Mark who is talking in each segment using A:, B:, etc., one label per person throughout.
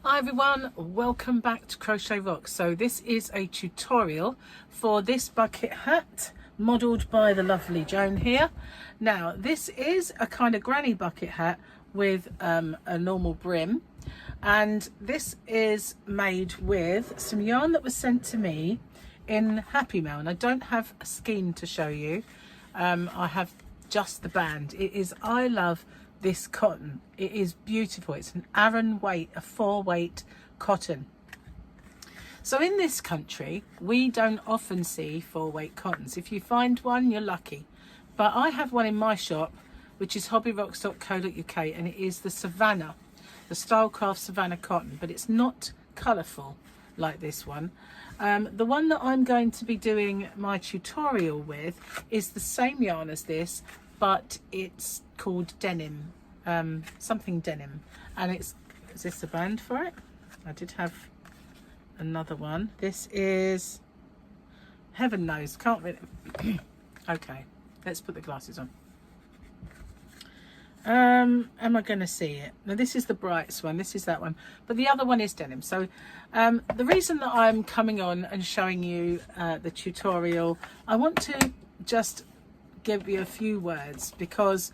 A: Hi everyone, welcome back to Crochet Rocks. So this is a tutorial for this bucket hat modelled by the lovely Joan here. Now this is a kind of granny bucket hat with a normal brim, and this is made with some yarn that was sent to me in Happy Mail, and I don't have a skein to show you. I have just the band. It is I Love This Cotton. It is beautiful. It's an Aran weight, a 4-weight cotton. So in this country we don't often see 4-weight cottons. If you find one, you're lucky, but I have one in my shop, which is hobbyrocks.co.uk, and it is the Savannah, the Stylecraft Savannah cotton, but it's not colourful like this one. The one that I'm going to be doing my tutorial with is the same yarn as this, but it's called denim, something denim, and is this the band for it? I did have another one. This is, heaven knows, can't really okay, let's put the glasses on. Am I going to see it? No, this is the brightest one, this is that one, but the other one is denim. So the reason that I'm coming on and showing you the tutorial, I want to just give you a few words, because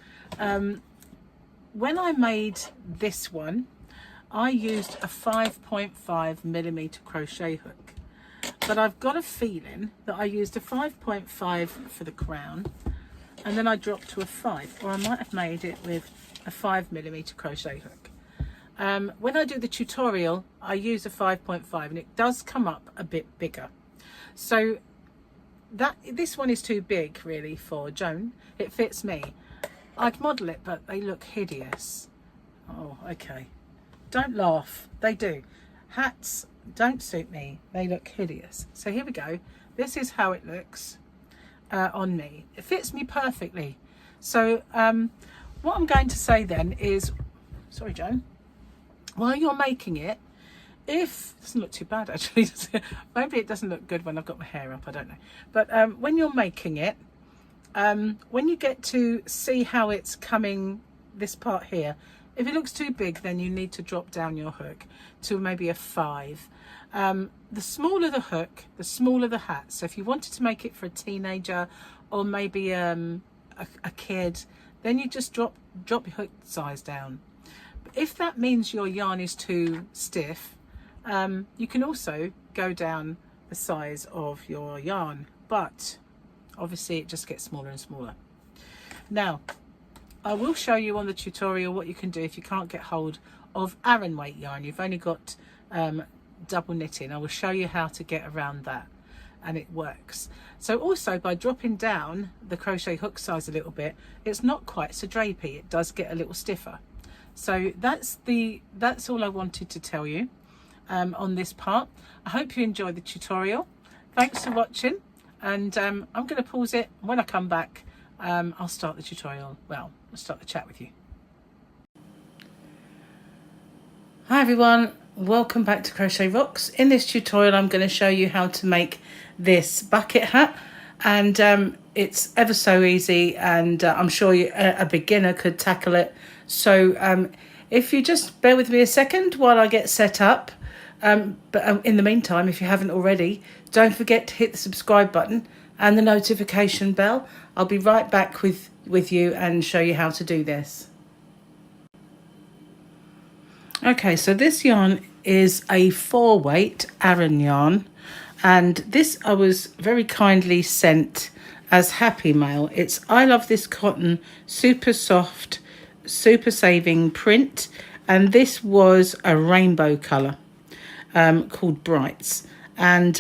A: when I made this one I used a 5.5mm crochet hook, but I've got a feeling that I used a 5.5 for the crown and then I dropped to a 5, or I might have made it with a 5mm crochet hook. When I do the tutorial I use a 5.5 and it does come up a bit bigger, so this one is too big really for Joan. It fits me. I'd model it, but they look hideous. Oh, okay. Don't laugh. They do. Hats don't suit me. They look hideous. So here we go. This is how it looks on me. It fits me perfectly. So what I'm going to say then is, sorry Joan, while you're making it, if it doesn't look too bad actually, maybe it doesn't look good when I've got my hair up, I don't know, but when you're making it, when you get to see how it's coming, this part here, if it looks too big then you need to drop down your hook to maybe a 5. The smaller the hook, the smaller the hat. So if you wanted to make it for a teenager or maybe a kid, then you just drop your hook size down. But if that means your yarn is too stiff, you can also go down the size of your yarn, but obviously it just gets smaller and smaller. Now I will show you on the tutorial what you can do if you can't get hold of Aran weight yarn. You've only got double knitting. I will show you how to get around that, and it works. So also by dropping down the crochet hook size a little bit, it's not quite so drapey. It does get a little stiffer. So that's all I wanted to tell you on this part. I hope you enjoyed the tutorial. Thanks for watching, and I'm going to pause it. When I come back I'll start the tutorial. Well, I'll start the chat with you. Hi everyone, welcome back to Crochet Rocks. In this tutorial I'm going to show you how to make this bucket hat, and it's ever so easy, and I'm sure a beginner could tackle it. So if you just bear with me a second while I get set up, but in the meantime, if you haven't already, don't forget to hit the subscribe button and the notification bell. I'll be right back with you and show you how to do this. Okay, so this yarn is a 4-weight Aran yarn, and this I was very kindly sent as Happy Mail. It's I Love This Cotton, super soft, super saving print, and this was a rainbow colour called Brights, and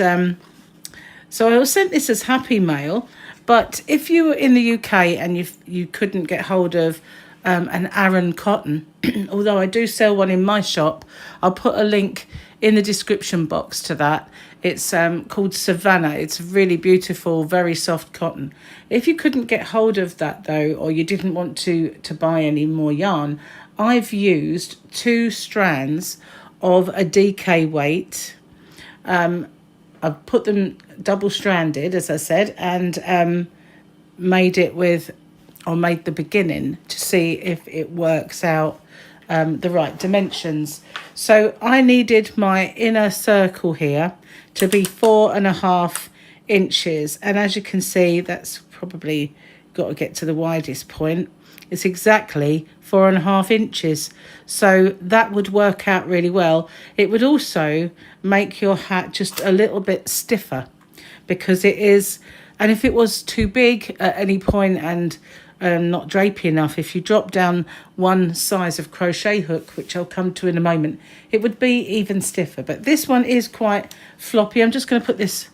A: so I was sent this as Happy Mail. But if you were in the UK and you couldn't get hold of an Aran cotton, although I do sell one in my shop, I'll put a link in the description box to that. It's called Savannah. It's really beautiful, very soft cotton. If you couldn't get hold of that though, or you didn't want to buy any more yarn, I've used 2 strands of a DK weight. I've put them double-stranded, as I said, and made it with, or made the beginning to see if it works out the right dimensions. So I needed my inner circle here to be 4.5 inches, and as you can see, that's probably got to get to the widest point. It's exactly 4.5 inches, so that would work out really well. It would also make your hat just a little bit stiffer, because it is, and if it was too big at any point and not drapey enough, if you drop down one size of crochet hook, which I'll come to in a moment, it would be even stiffer. But this one is quite floppy. I'm just going to put this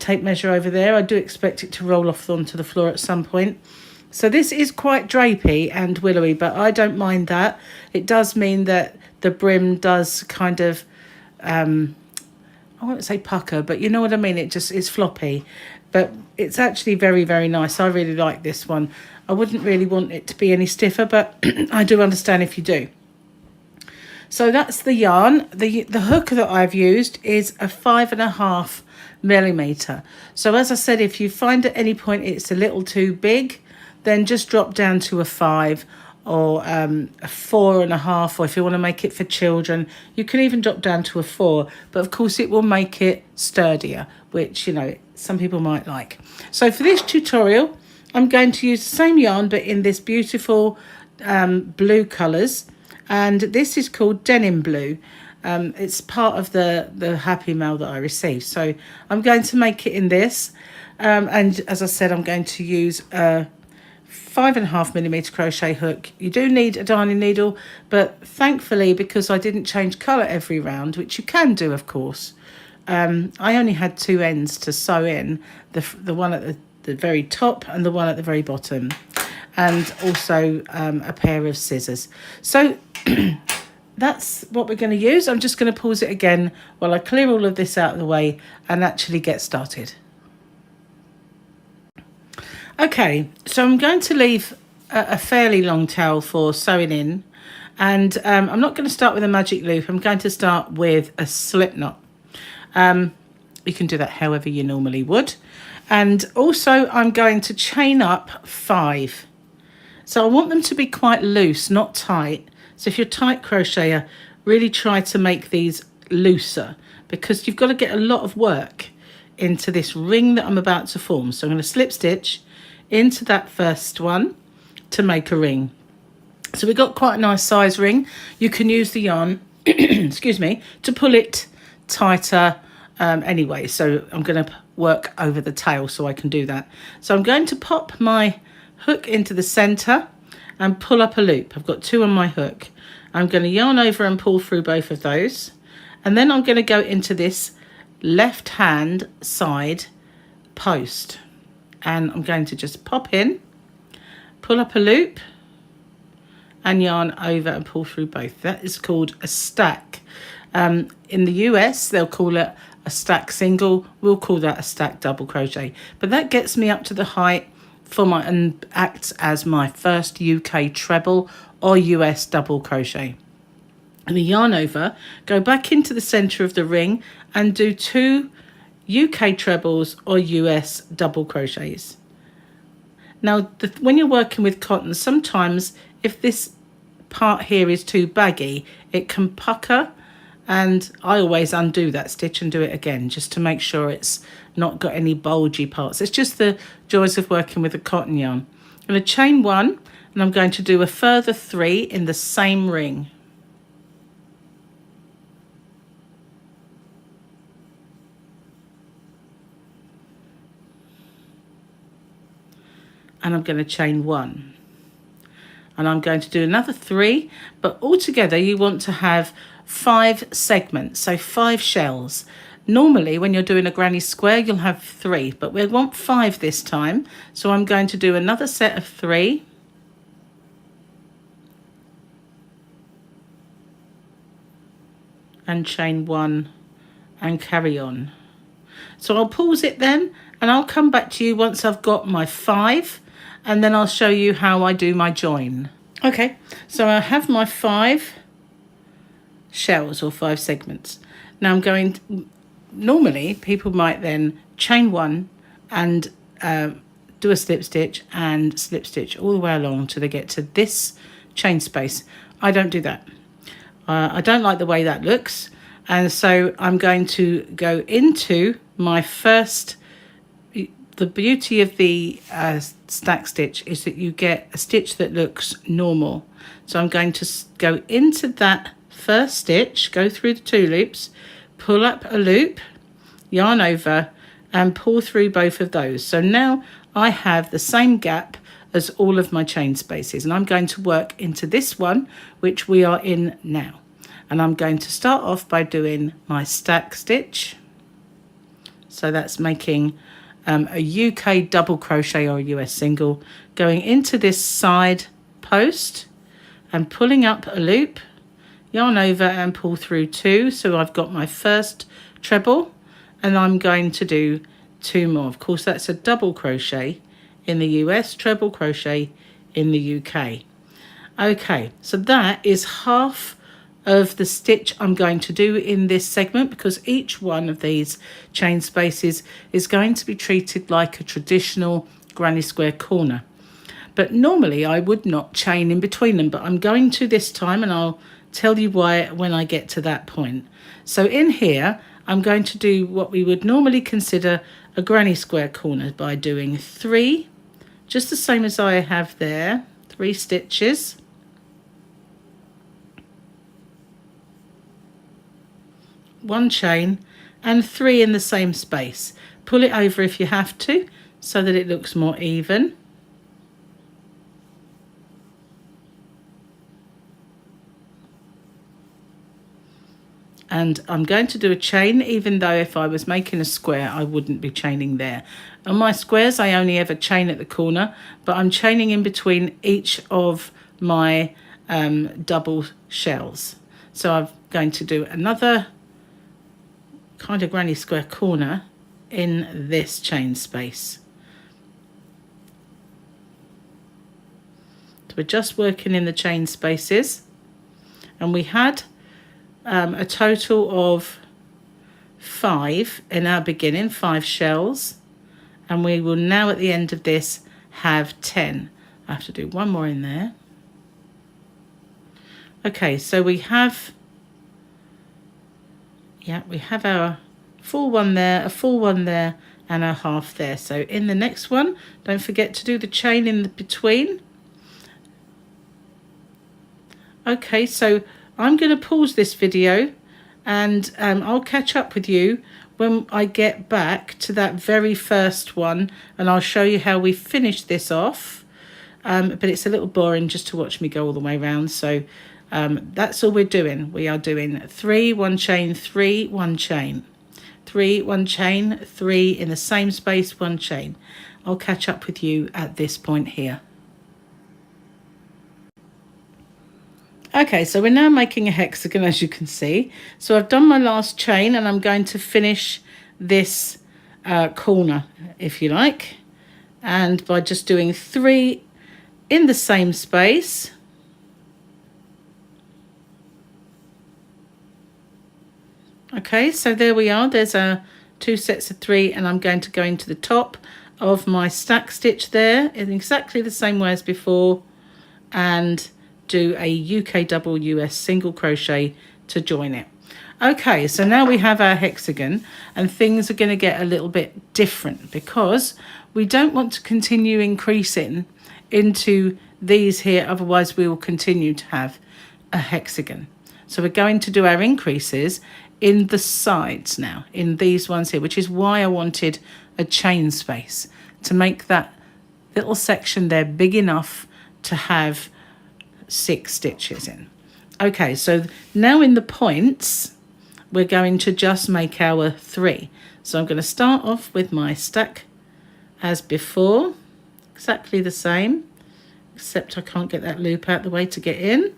A: tape measure over there. I do expect it to roll off onto the floor at some point. So this is quite drapey and willowy, but I don't mind that. It does mean that the brim does kind of, I won't say pucker, but you know what I mean? It just is floppy. But it's actually very, very nice. I really like this one. I wouldn't really want it to be any stiffer, but I do understand if you do. So that's the yarn. The hook that I've used is a 5.5 millimeter. So as I said, if you find at any point it's a little too big, then just drop down to a 5 or a 4.5, or if you want to make it for children, you can even drop down to a 4. But of course it will make it sturdier, which, you know, some people might like. So for this tutorial, I'm going to use the same yarn, but in this beautiful blue colours. And this is called Denim Blue. It's part of the Happy Mail that I received. So I'm going to make it in this. And as I said, I'm going to use a 5.5 millimeter crochet hook. You do need a darning needle, but thankfully, because I didn't change colour every round, which you can do, of course, I only had 2 ends to sew in, the one at the very top and the one at the very bottom, and also a pair of scissors. So that's what we're going to use. I'm just going to pause it again while I clear all of this out of the way and actually get started. Okay, so I'm going to leave a fairly long tail for sewing in, and I'm not going to start with a magic loop. I'm going to start with a slip knot. You can do that however you normally would. And also I'm going to chain up 5. So I want them to be quite loose, not tight. So if you're a tight crocheter, really try to make these looser, because you've got to get a lot of work into this ring that I'm about to form. So I'm going to slip stitch into that first one to make a ring. So we've got quite a nice size ring. You can use the yarn, excuse me, to pull it tighter anyway. So I'm going to work over the tail so I can do that. So I'm going to pop my hook into the center and pull up a loop. I've got 2 on my hook. I'm going to yarn over and pull through both of those, and then I'm going to go into this left hand side post, and I'm going to just pop in, pull up a loop, and yarn over and pull through both. That is called a stack. In the US, they'll call it a stack single. We'll call that a stack double crochet. But that gets me up to the height for my, and acts as my first UK treble or US double crochet. And the yarn over, go back into the center of the ring and do 2 UK trebles or US double crochets. Now, when you're working with cotton, sometimes if this part here is too baggy, it can pucker, and I always undo that stitch and do it again just to make sure it's not got any bulgy parts. It's just the joys of working with a cotton yarn. I'm going to chain 1, and I'm going to do a further 3 in the same ring. And I'm going to chain 1, and I'm going to do another 3, but altogether you want to have 5 segments, so 5 shells. Normally when you're doing a granny square you'll have 3, but we want 5 this time. So I'm going to do another set of 3, and chain 1 and carry on. So I'll pause it then, and I'll come back to you once I've got my 5, and then I'll show you how I do my join. Okay, so I have my 5 shells or 5 segments. Now I'm going to, normally people might then chain 1 and do a slip stitch and slip stitch all the way along till they get to this chain space. I don't do that. I don't like the way that looks, and so I'm going to go into my first. The beauty of the stack stitch is that you get a stitch that looks normal. So I'm going to go into that first stitch, go through the 2 loops, pull up a loop, yarn over, and pull through both of those. So now I have the same gap as all of my chain spaces, and I'm going to work into this one, which we are in now. And I'm going to start off by doing my stack stitch. So that's making a UK double crochet or a US single, going into this side post and pulling up a loop, yarn over and pull through 2. So I've got my first treble, and I'm going to do 2 more. Of course, that's a double crochet in the US, treble crochet in the UK. Okay, so that is half of the stitch I'm going to do in this segment, because each one of these chain spaces is going to be treated like a traditional granny square corner. But normally I would not chain in between them, but I'm going to this time, and I'll tell you why when I get to that point. So in here, I'm going to do what we would normally consider a granny square corner by doing 3, just the same as I have there, 3 stitches. One chain and 3 in the same space. Pull it over if you have to, so that it looks more even. And I'm going to do a chain, even though if I was making a square, I wouldn't be chaining there. On my squares, I only ever chain at the corner, but I'm chaining in between each of my double shells. So I'm going to do another kind of granny square corner in this chain space. So we're just working in the chain spaces, and we had a total of 5 in our beginning, 5 shells, and we will now at the end of this have 10. I have to do one more in there. Okay, so we have our full one there, a full one there, and a half there. So in the next one, don't forget to do the chain in the between. Okay, so I'm going to pause this video, and I'll catch up with you when I get back to that very first one, and I'll show you how we finish this off. But it's a little boring just to watch me go all the way around. So that's all we're doing. We are doing 3, 1 chain, 3, 1 chain, 3, 1 chain, 3 in the same space, 1 chain. I'll catch up with you at this point here. Okay, so we're now making a hexagon, as you can see. So I've done my last chain, and I'm going to finish this corner, if you like, and by just doing 3 in the same space. Okay, so there we are. There's 2 sets of 3, and I'm going to go into the top of my stack stitch there in exactly the same way as before, and do a UK double US single crochet to join it. Okay, so now we have our hexagon, and things are going to get a little bit different, because we don't want to continue increasing into these here, otherwise we will continue to have a hexagon. So we're going to do our increases in the sides now, in these ones here, which is why I wanted a chain space, to make that little section there big enough to have 6 stitches in. Okay, so now in the points, we're going to just make our 3. So I'm going to start off with my stack as before, exactly the same, except I can't get that loop out the way to get in.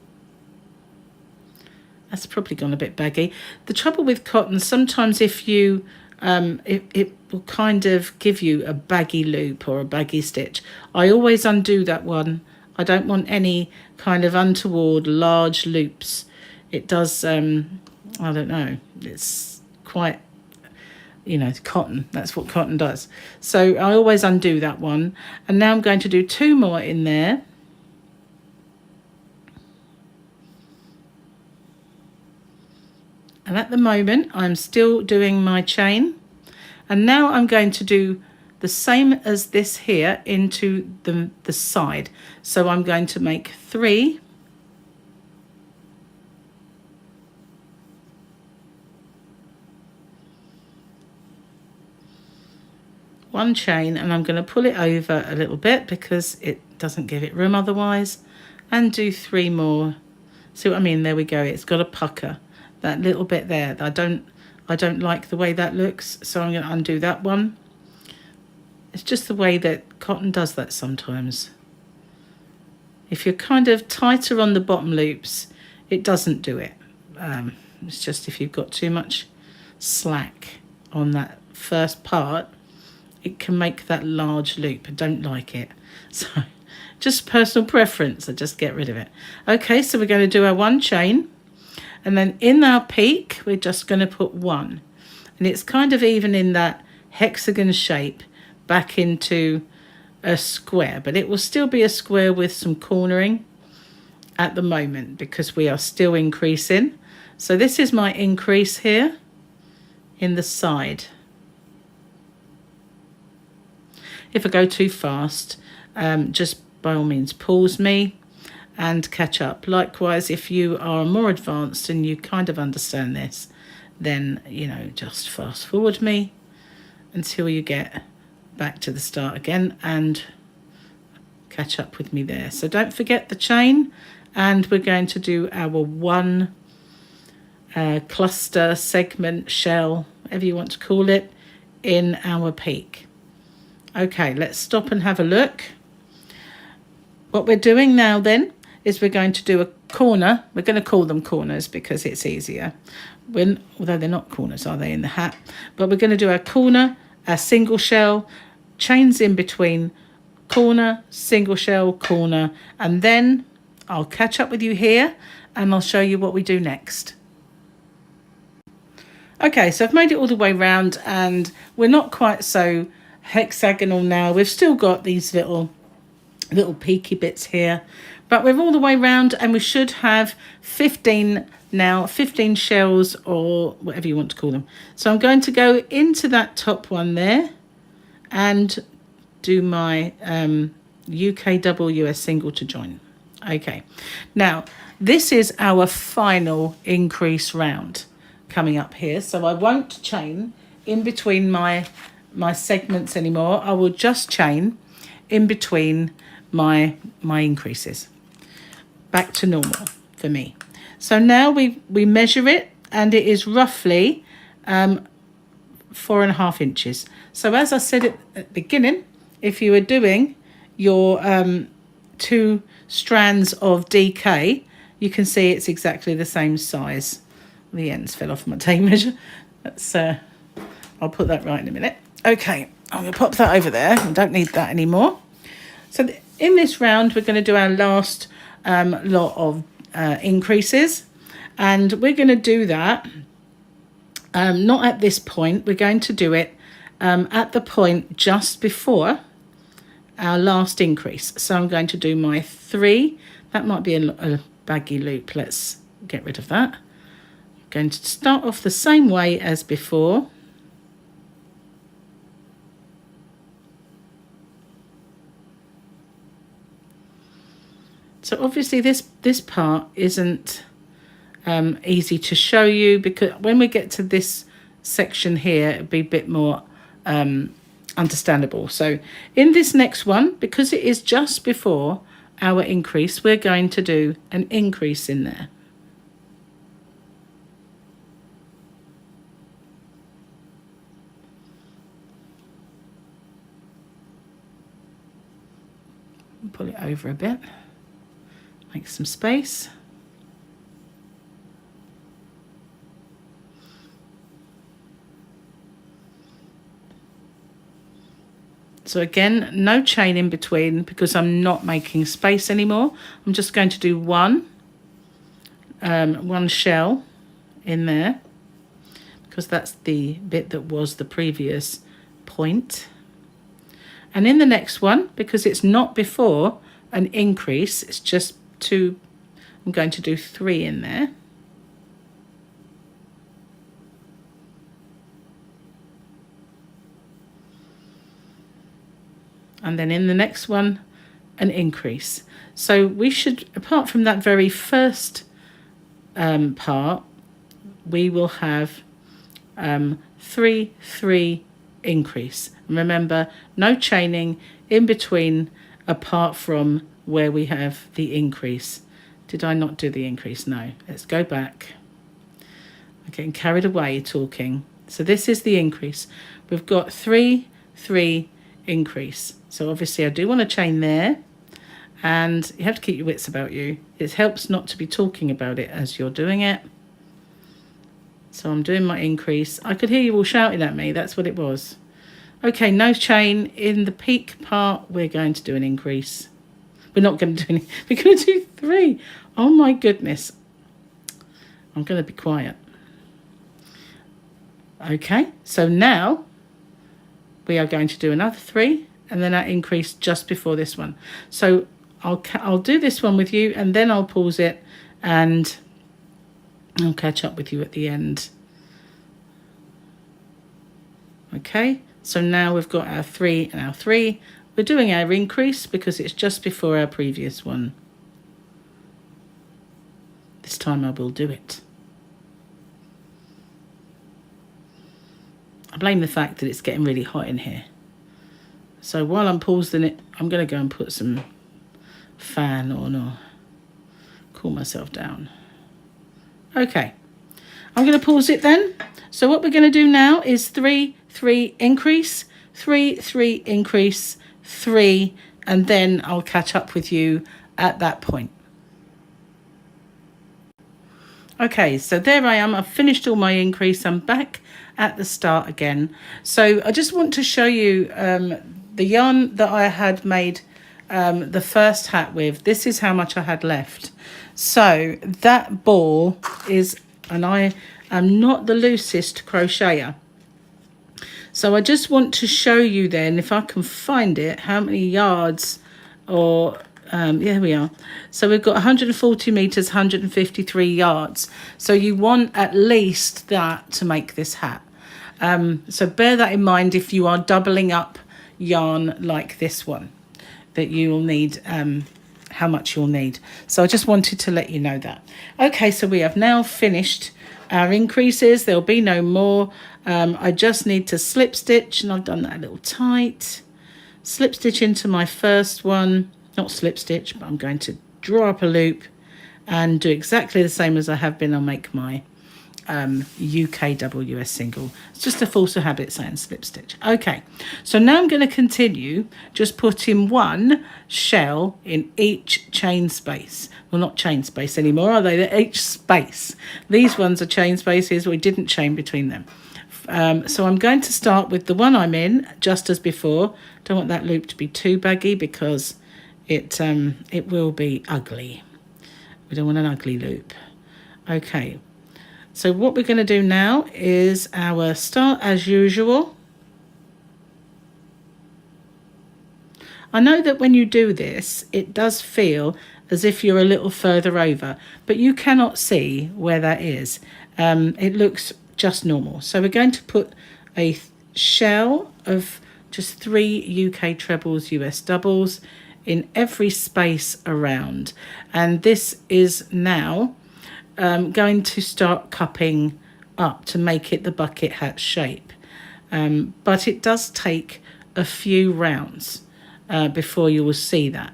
A: That's probably gone a bit baggy. The trouble with cotton, sometimes if you it will kind of give you a baggy loop or a baggy stitch. I always undo that one. I don't want any kind of untoward large loops. It does, I don't know, it's quite, you know, cotton. That's what cotton does. So I always undo that one. And now I'm going to do 2 more in there. And at the moment I'm still doing my chain, and now I'm going to do the same as this here into the side. So I'm going to make 3 1 chain, and I'm going to pull it over a little bit because it doesn't give it room otherwise, and do 3 more. See what I mean? There we go. It's got a pucker, that little bit there. I don't like the way that looks, so I'm going to undo that one. It's just the way that cotton does that sometimes. If you're kind of tighter on the bottom loops, it doesn't do it. It's just if you've got too much slack on that first part, it can make that large loop. I don't like it. So just personal preference, I just get rid of it. Okay, so we're going to do our 1 chain, and then in our peak we're just going to put 1, and it's kind of even in that hexagon shape back into a square, but it will still be a square with some cornering at the moment because we are still increasing. So this is my increase here in the side. If I go too fast, just by all means pause me and catch up. Likewise, if you are more advanced and you kind of understand this, then, you know, just fast forward me until you get back to the start again and catch up with me there. So don't forget the chain, and we're going to do our 1 cluster, segment, shell, whatever you want to call it, in our peak. Okay, let's stop and have a look. What we're doing now then is we're going to do a corner. We're going to call them corners because it's easier. Although they're not corners, are they, in the hat? But we're going to do our corner, our single shell, chains in between, corner, single shell, corner, and then I'll catch up with you here and I'll show you what we do next. Okay, so I've made it all the way round, and we're not quite so hexagonal now. We've still got these little peaky bits here, but we're all the way round, and we should have 15 now, 15 shells or whatever you want to call them. So I'm going to go into that top one there and do my UK double, US single to join. Okay, now this is our final increase round coming up here, so I won't chain in between my segments anymore. I will just chain in between my increases back to normal for me. So now we measure it, and it is roughly 4.5 inches. So as I said at the beginning, if you were doing your 2 strands of DK, you can see it's exactly the same size. The ends fell off my tape measure. That's I'll put that right in a minute. Okay, I'm going to pop that over there. I don't need that anymore. So in this round, we're going to do our last lot of increases, and we're going to do that not at this point. We're going to do it at the point just before our last increase. So I'm going to do my 3. That might be a baggy loop. Let's get rid of that. I'm going to start off the same way as before. So obviously this part isn't easy to show you, because when we get to this section here, it'll be a bit more understandable. So in this next one, because it is just before our increase, we're going to do an increase in there. Pull it over a bit. Make some space. So again, no chain in between because I'm not making space anymore. I'm just going to do one shell in there because that's the bit that was the previous point. And in the next one, because it's not before an increase, it's just 2, I'm going to do 3 in there. and then in the next one an increase. So we should, apart from that very first part, we will have 3 3 increase. Remember, no chaining in between apart from where we have the increase. Did I not do the increase? No. Let's go back. I'm getting carried away talking. So this is the increase. We've got 3 3 increase. So obviously I do want to chain there, and you have to keep your wits about you. It helps not to be talking about it as you're doing it. So I'm doing my increase. I could hear you all shouting at me. That's what it was. Okay, no chain. In the peak part, we're going to do an increase. We're not going to do any. We're going to do 3. Oh my goodness. I'm going to be quiet. Okay, so now we are going to do another 3, and then that increase just before this one. So I'll do this one with you, and then I'll pause it, and I'll catch up with you at the end. Okay, so now we've got our 3 and our 3. We're doing our increase because it's just before our previous one. This time I will do it. I blame the fact that it's getting really hot in here. So while I'm pausing it, I'm going to go and put some fan on or cool myself down. Okay, I'm going to pause it then. So what we're going to do now is 3 3 increase, 3 3 increase, 3, and then I'll catch up with you at that point. Okay, so there I am. I've finished all my increase. I'm back at the start again. So I just want to show you the yarn that I had made the first hat with. This is how much I had left. So that ball is, and I am not the loosest crocheter. So I just want to show you then, if I can find it, how many yards, or here we are. So we've got 140 meters, 153 yards. So you want at least that to make this hat. So bear that in mind if you are doubling up yarn like this one, that you will need, how much you'll need. So I just wanted to let you know that. Okay, so we have now finished our increases. There'll be no more. I just need to slip stitch, and I've done that a little tight. Slip stitch into my first one. Not slip stitch, but I'm going to draw up a loop and do exactly the same as I have been. I'll make my UK double US single. It's just a force of habit saying slip stitch. Okay, so now I'm going to continue just putting one shell in each chain space. Well, not chain space anymore, are they? They're each space. These ones are chain spaces. We didn't chain between them. So I'm going to start with the one I'm in, just as before. Don't want that loop to be too baggy because it will be ugly. We don't want an ugly loop. Okay, so what we're going to do now is our start as usual. I know that when you do this, it does feel as if you're a little further over, but you cannot see where that is. It looks just normal. So we're going to put a shell of just 3 UK trebles, US doubles in every space around, and this is now going to start cupping up to make it the bucket hat shape, but it does take a few rounds before you will see that.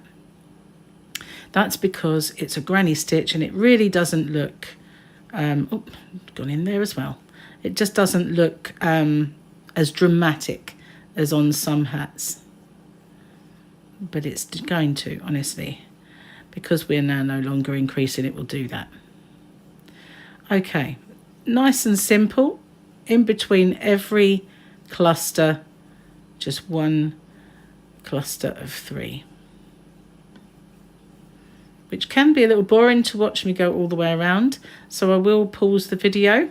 A: That's because it's a granny stitch and it really doesn't look oh, gone in there as well. It just doesn't look as dramatic as on some hats, but it's going to, honestly, because we're now no longer increasing, it will do that. Okay, nice and simple. In between every cluster, just one cluster of 3, which can be a little boring to watch me go all the way around, so I will pause the video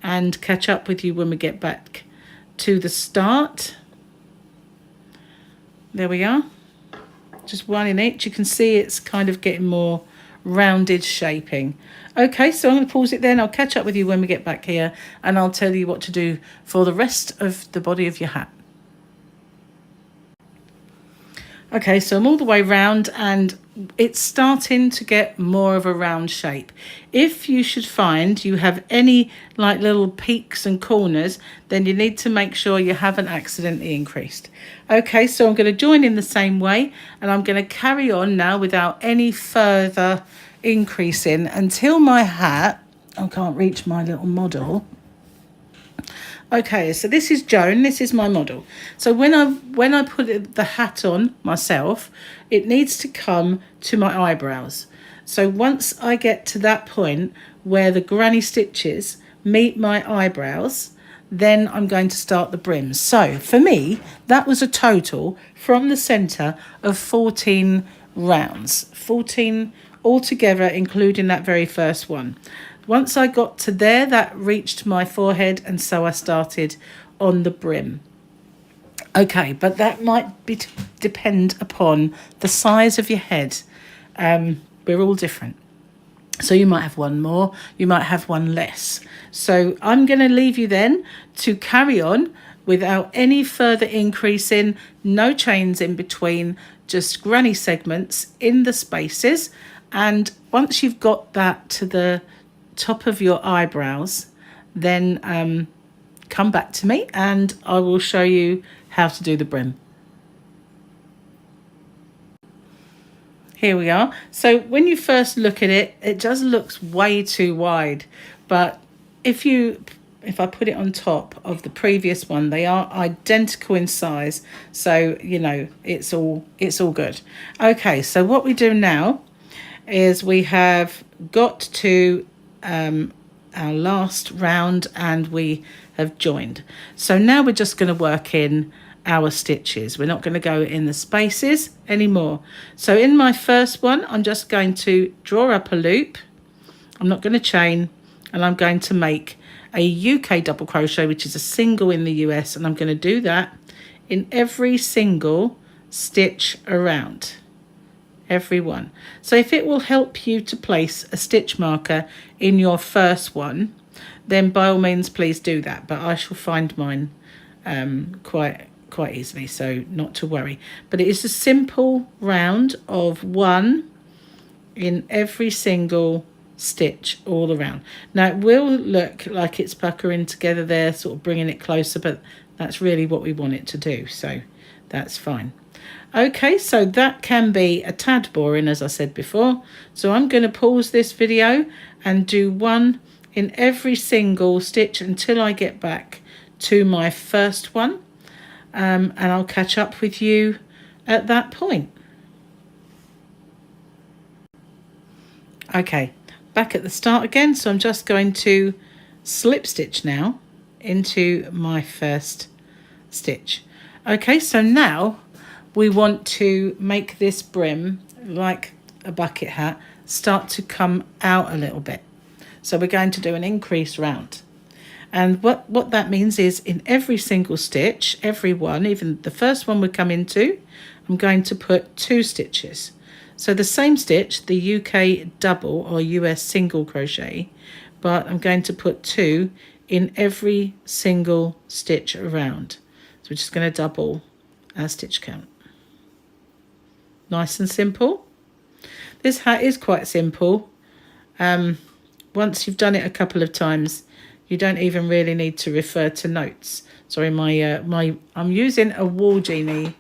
A: and catch up with you when we get back to the start. There we are, just one in each. You can see it's kind of getting more rounded shaping. Okay, so I'm going to pause it then. I'll catch up with you when we get back here, and I'll tell you what to do for the rest of the body of your hat. Okay, so I'm all the way round and it's starting to get more of a round shape. If you should find you have any like little peaks and corners, then you need to make sure you haven't accidentally increased. Okay, so I'm going to join in the same way and I'm going to carry on now without any further increasing until my hat, I can't reach my little model. Okay, so this is Joan, this is my model. So when I put the hat on myself, it needs to come to my eyebrows. So once I get to that point where the granny stitches meet my eyebrows, then I'm going to start the brim. So for me, that was a total from the center of 14 rounds, 14 altogether, including that very first one. Once I got to there, that reached my forehead, and so I started on the brim. Okay, but that might depend upon the size of your head. We're all different. So you might have one more, you might have one less. So I'm going to leave you then to carry on without any further increasing, no chains in between, just granny segments in the spaces. And once you've got that to the top of your eyebrows, then come back to me and I will show you how to do the brim. Here we are. So when you first look at it, it just looks way too wide, but if I put it on top of the previous one, they are identical in size, so you know it's all good. Okay, so what we do now is we have got to our last round and we have joined. So now we're just going to work in our stitches. We're not going to go in the spaces anymore. So in my first one, I'm just going to draw up a loop. I'm not going to chain, and I'm going to make a UK double crochet, which is a single in the US, and I'm going to do that in every single stitch around. Every one. So if it will help you to place a stitch marker in your first one, then by all means please do that, but I shall find mine quite easily, so not to worry. But it is a simple round of one in every single stitch all around. Now it will look like it's puckering together there, sort of bringing it closer, but that's really what we want it to do, so that's fine. Okay, so that can be a tad boring, as I said before, so I'm going to pause this video and do one in every single stitch until I get back to my first one, and I'll catch up with you at that point. Okay, back at the start again, so I'm just going to slip stitch now into my first stitch. Okay, so now we want to make this brim, like a bucket hat, start to come out a little bit. So we're going to do an increase round. And what that means is in every single stitch, every one, even the first one we come into, I'm going to put 2 stitches. So the same stitch, the UK double or US single crochet, but I'm going to put 2 in every single stitch around. So we're just going to double our stitch count. Nice and simple. This hat is quite simple. Once you've done it a couple of times, you don't even really need to refer to notes. Sorry, I'm using a wall genie,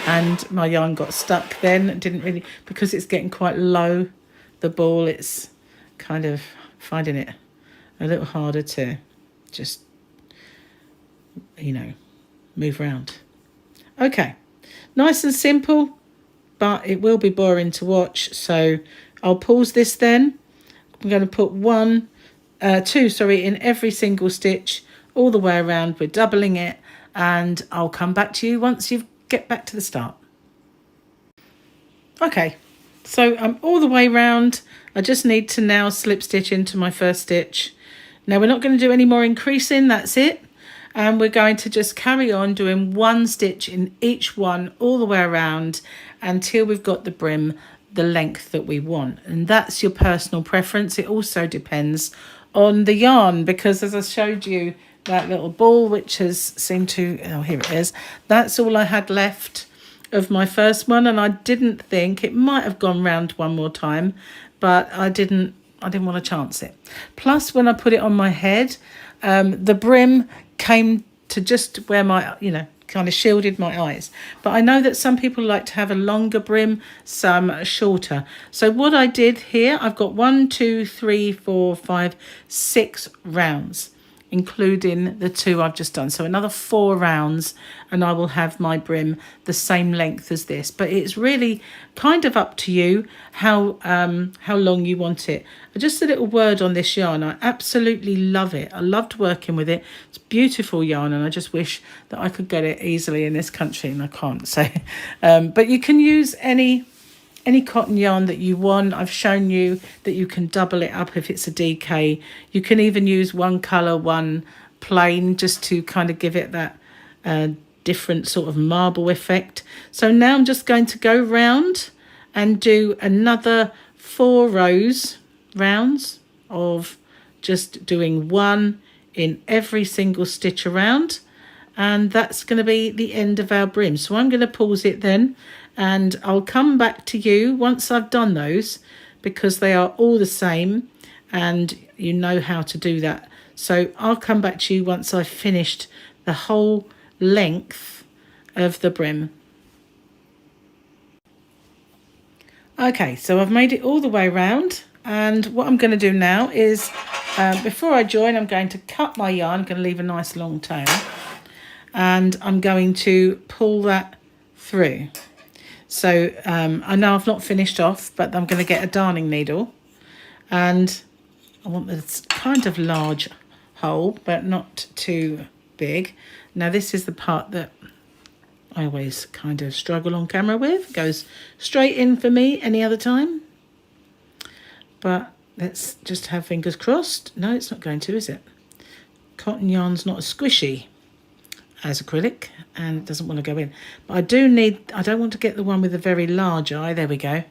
A: and my yarn got stuck then. Didn't really, because it's getting quite low, the ball, it's kind of finding it a little harder to just, you know, move around. Okay, nice and simple, but it will be boring to watch, so I'll pause this then. I'm going to put 2 in every single stitch all the way around. We're doubling it, and I'll come back to you once you get back to the start. Okay, so I'm all the way round. I just need to now slip stitch into my first stitch. Now we're not going to do any more increasing, that's it. And we're going to just carry on doing 1 stitch in each one all the way around until we've got the brim the length that we want. And that's your personal preference. It also depends on the yarn, because as I showed you, that little ball which has seemed to, oh, here it is, that's all I had left of my first one, and I didn't think it might have gone round one more time, but I didn't want to chance it. Plus, when I put it on my head, the brim came to just where my, you know, kind of shielded my eyes. But I know that some people like to have a longer brim, some shorter. So what I did here, I've got 1, 2, 3, 4, 5, 6 rounds, including the 2 I've just done. So another 4 rounds and I will have my brim the same length as this. But it's really kind of up to you how long you want it. Just a little word on this yarn. I absolutely love it. I loved working with it. It's beautiful yarn, and I just wish that I could get it easily in this country, and I can't. So, but you can use any cotton yarn that you want. I've shown you that you can double it up if it's a DK. You can even use one colour, one plain, just to kind of give it that different sort of marble effect. So now I'm just going to go round and do another 4 rounds of just doing 1 in every single stitch around, and that's going to be the end of our brim. So I'm going to pause it then, and I'll come back to you once I've done those, because they are all the same and you know how to do that. So I'll come back to you once I've finished the whole length of the brim. Okay, so I've made it all the way around, and what I'm going to do now is before I join, I'm going to cut my yarn. I'm going to leave a nice long tail, and I'm going to pull that through. So I know I've not finished off, but I'm going to get a darning needle, and I want this kind of large hole, but not too big. Now this is the part that I always kind of struggle on camera with. It goes straight in for me any other time. But let's just have fingers crossed. No, it's not going to, is it? Cotton yarn's not as squishy as acrylic, and it doesn't want to go in. But I don't want to get the one with a very large eye. There we go.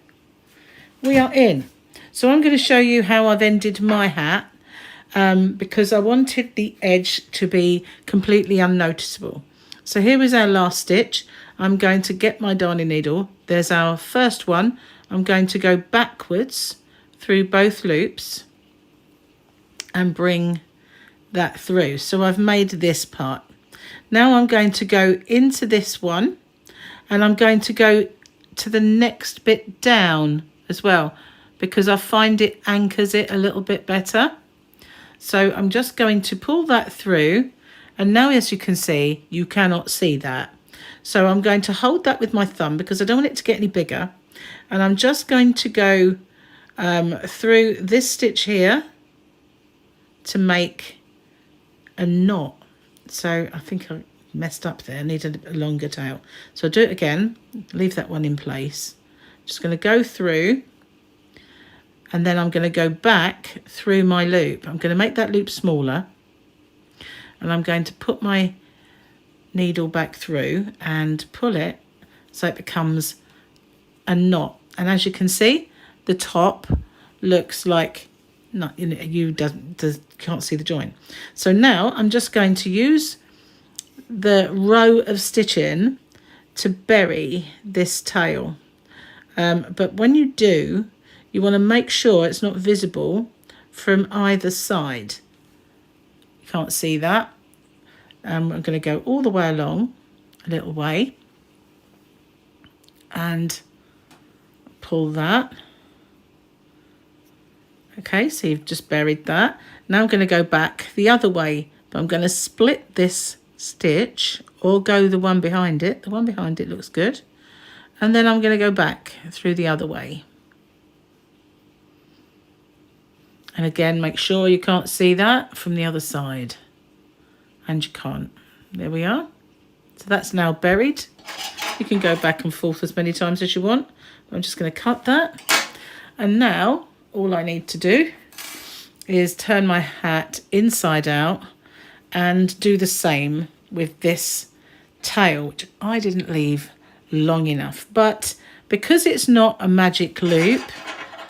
A: We are in. So I'm going to show you how I've ended my hat, because I wanted the edge to be completely unnoticeable. So here is our last stitch. I'm going to get my darning needle. There's our first one. I'm going to go backwards through both loops and bring that through. So I've made this part. Now I'm going to go into this one, and I'm going to go to the next bit down as well, because I find it anchors it a little bit better. So I'm just going to pull that through, and now as you can see, you cannot see that. So I'm going to hold that with my thumb because I don't want it to get any bigger, and I'm just going to go through this stitch here to make a knot. So I think I messed up there. I need a longer tail. So I'll do it again, leave that one in place. Just going to go through, and then I'm going to go back through my loop. I'm going to make that loop smaller, and I'm going to put my needle back through and pull it so it becomes a knot. And as you can see, the top looks like not, you know, can't see the join. So now I'm just going to use the row of stitching to bury this tail. But when you do, you want to make sure it's not visible from either side. You can't see that. I'm going to go all the way along a little way and pull that. Okay, so you've just buried that. Now I'm going to go back the other way, but I'm going to split this stitch or go the one behind it. The one behind it looks good. And then I'm going to go back through the other way. And again, make sure you can't see that from the other side. And you can't. There we are. So that's now buried. You can go back and forth as many times as you want. I'm just going to cut that. And now all I need to do is turn my hat inside out and do the same with this tail, which I didn't leave long enough. But because it's not a magic loop,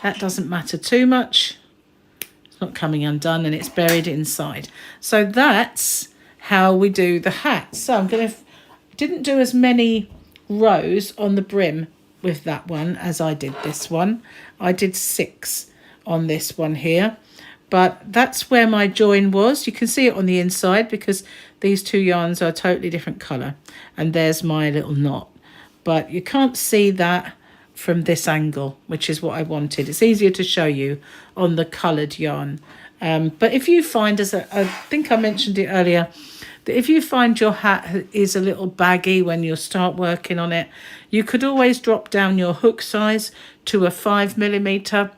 A: that doesn't matter too much. It's not coming undone and it's buried inside. So that's how we do the hat. So I'm going to, didn't do as many rows on the brim with that one as I did this one. I did 6 on this one here, but that's where my join was. You can see it on the inside because these two yarns are a totally different colour, and there's my little knot, but you can't see that from this angle, which is what I wanted. It's easier to show you on the coloured yarn. But if you find, as I think I mentioned it earlier, that if you find your hat is a little baggy when you start working on it, you could always drop down your hook size to a 5mm.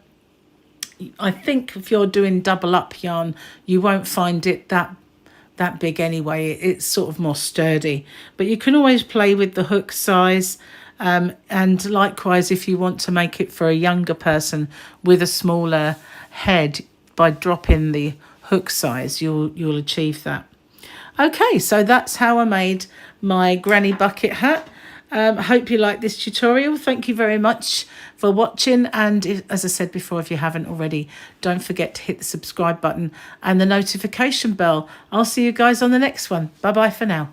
A: I think if you're doing double up yarn, you won't find it that big anyway. It's sort of more sturdy, but you can always play with the hook size. And likewise, if you want to make it for a younger person with a smaller head, by dropping the hook size, you'll achieve that. Okay, so that's how I made my granny bucket hat. I hope you like this tutorial. Thank you very much for watching, and as I said before, if you haven't already, don't forget to hit the subscribe button and the notification bell. I'll see you guys on the next one. Bye bye for now.